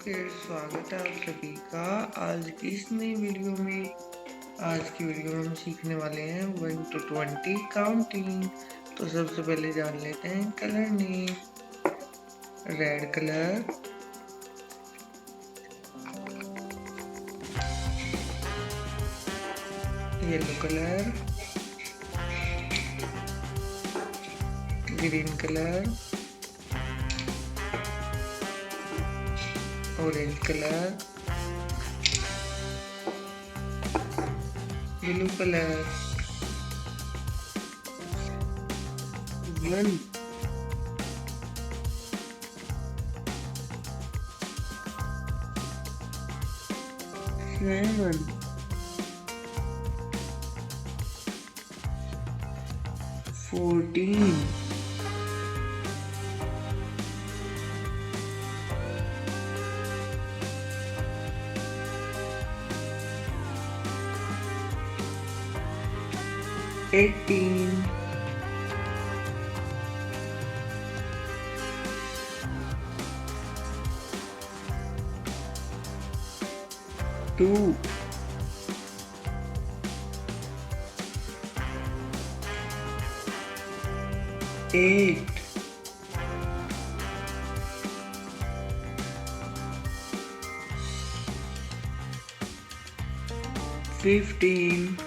Kids, स्वागत है आप सभी का आज की इस नई वीडियो में। आज की वीडियो में हम सीखने वाले हैं 1 to 20 काउंटिंग। तो सबसे पहले जान लेते हैं colour name. Red colour, yellow colour, green colour, orange colour, blue colour. 1, 7, 14, 18, 2, 8, 15,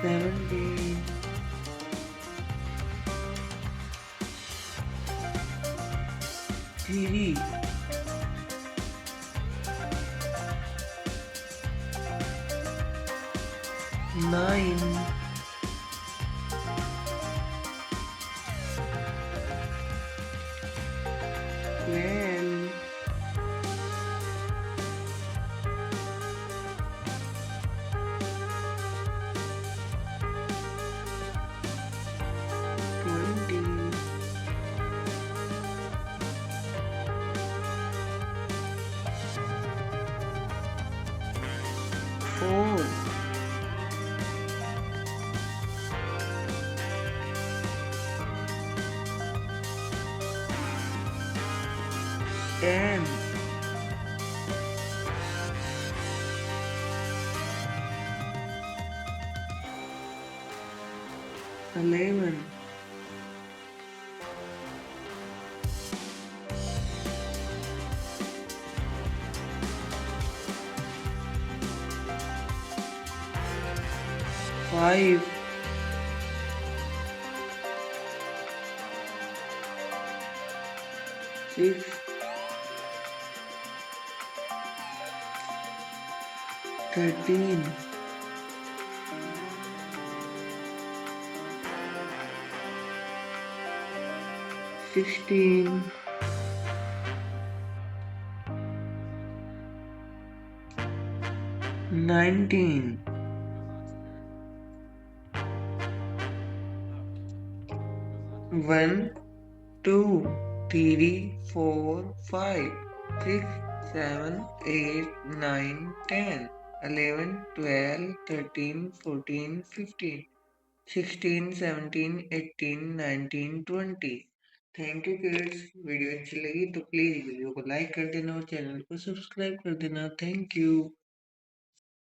17, 3, 9, 12, 20, 4, 10, 11, 5, 6, 13, 16, 19, 1, 2, 3, 4, 5, 6, 7, 8, 9, 10, 11, 12, 13, 14, 15, 16, 17, 18, 19, 20। Thank you kids. Video अच्छी लगी तो प्लीज वीडियो को लाइक कर देना और चैनल को सब्सक्राइब कर देना। Thank you.